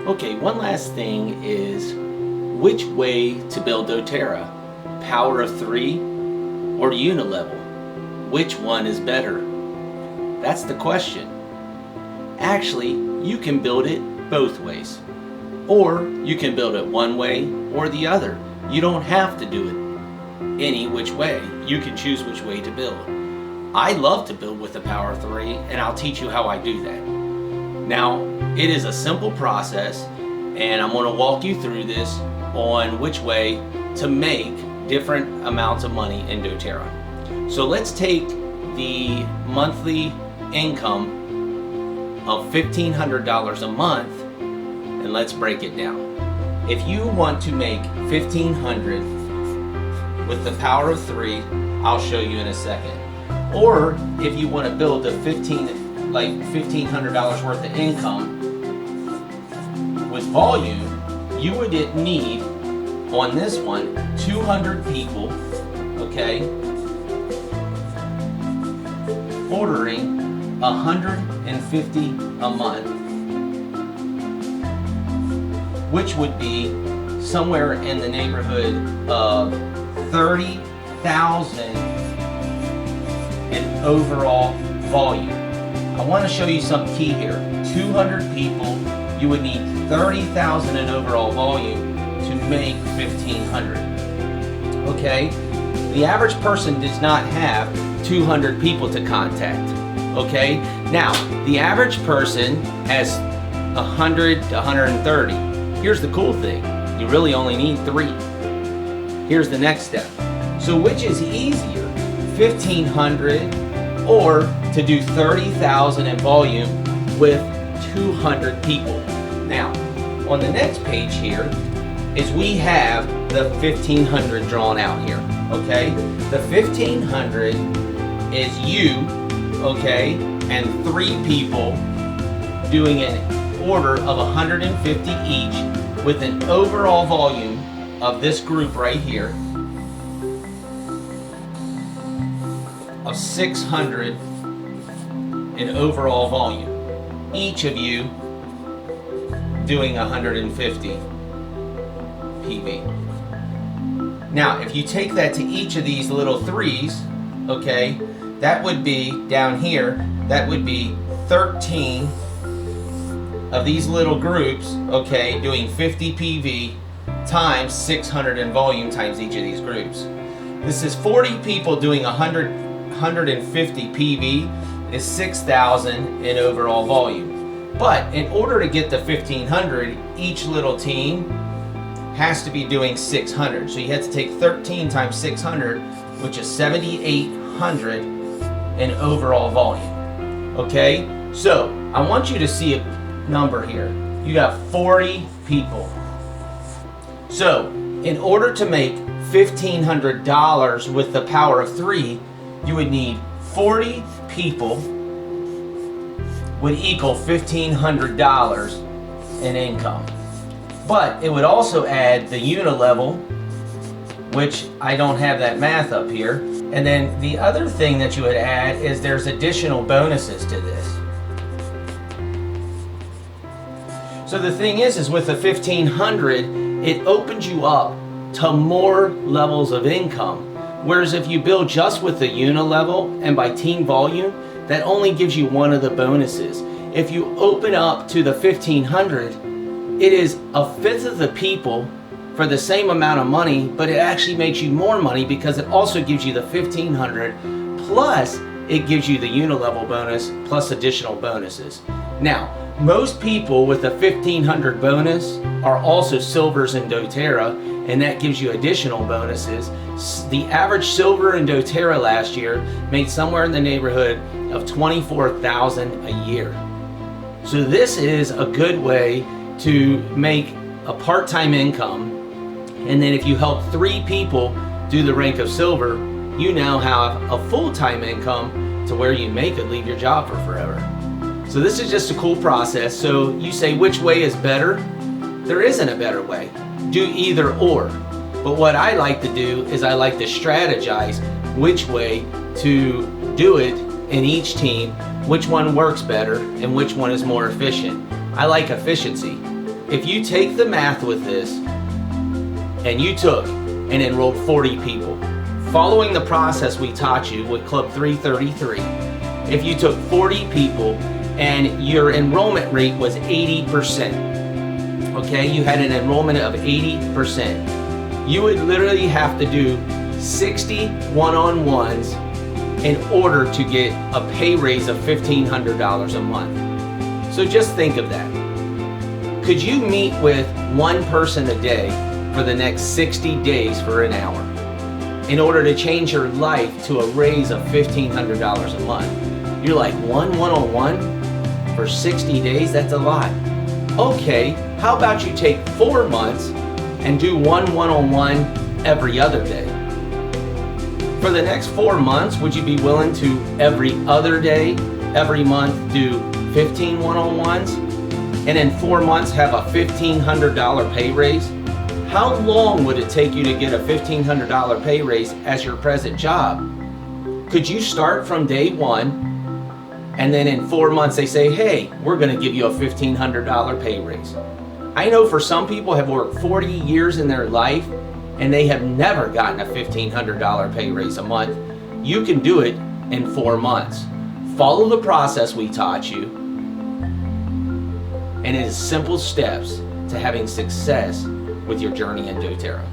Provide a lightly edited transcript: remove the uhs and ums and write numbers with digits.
Okay, one last thing is which way to build doTERRA? Power of 3 or unilevel? Which one is better? That's the question. Actually, you can build it both ways. Or you can build it one way or the other. You don't have to do it any which way. You can choose which way to build. I love to build with the Power of 3, and I'll teach you how I do that. Now, it is a simple process, and I'm going to walk you through this on which way to make different amounts of money in doTERRA. So let's take the monthly income of $1,500 a month and let's break it down. If you want to make $1,500 with the Power of 3, I'll show you in a second. Or if you want to build a $1,500 worth of income with volume, you would need on this one 200 people, okay, ordering 150 a month, which would be somewhere in the neighborhood of 30,000 in overall volume. I want to show you something key here. 200 people, you would need 30,000 in overall volume to make 1,500. Okay? The average person does not have 200 people to contact. Okay? Now, the average person has 100 to 130. Here's the cool thing. You really only need 3. Here's the next step. So which is easier? 1,500 or to do 30,000 in volume with 200 people. Now, on the next page here is we have the 1,500 drawn out here, okay? The 1,500 is you, okay, and 3 people doing an order of 150 each with an overall volume of this group right here of 600 in overall volume. Each of you doing 150 PV. Now, if you take that to each of these little 3s, okay, that would be down here, that would be 13 of these little groups, okay, doing 50 PV times 600 in volume times each of these groups. This is 40 people doing 150 PV is 6,000 in overall volume. But in order to get to 1,500, each little team has to be doing 600. So you have to take 13 times 600, which is 7,800 in overall volume. Okay? So I want you to see a number here. You got 40 people. So in order to make $1,500 with the Power of 3, you would need 40 people would equal $1,500 in income. But it would also add the unilevel, which I don't have that math up here. And then the other thing that you would add is there's additional bonuses to this. So the thing is with the 1,500, it opens you up to more levels of income. Whereas if you build just with the unilevel and by team volume, that only gives you one of the bonuses. If you open up to the 1,500, it is 1/5 of the people for the same amount of money, but it actually makes you more money because it also gives you the 1,500 plus it gives you the unilevel bonus plus additional bonuses. Now, most people with a 1,500 bonus are also silvers in doTERRA, and that gives you additional bonuses. The average silver in doTERRA last year made somewhere in the neighborhood of $24,000 a year. So this is a good way to make a part-time income, and then if you help 3 people do the rank of silver, you now have a full-time income to where you may could leave your job for forever. So this is just a cool process. So you say which way is better? There isn't a better way. Do either or. But what I like to do is I like to strategize which way to do it in each team, which one works better and which one is more efficient. I like efficiency. if you take the math with this and you took and enrolled 40 people, following the process we taught you with Club 333, if you took 40 people and your enrollment rate was 80%, okay, you had an enrollment of 80%, you would literally have to do 60 one-on-ones in order to get a pay raise of $1,500 a month. So just think of that. Could you meet with one person a day for the next 60 days for an hour in order to change your life to a raise of $1,500 a month? You're like, one-on-one for 60 days? That's a lot. Okay, how about you take 4 months and do one-on-one every other day? For the next 4 months, would you be willing to every other day, every month do 15 one-on-ones? And in 4 months have a $1,500 pay raise? How long would it take you to get a $1,500 pay raise as your present job? Could you start from day one and then in 4 months they say, hey, we're gonna give you a $1,500 pay raise? I know for some people have worked 40 years in their life and they have never gotten a $1,500 pay raise a month. You can do it in 4 months. Follow the process we taught you, and it is simple steps to having success with your journey in doTERRA.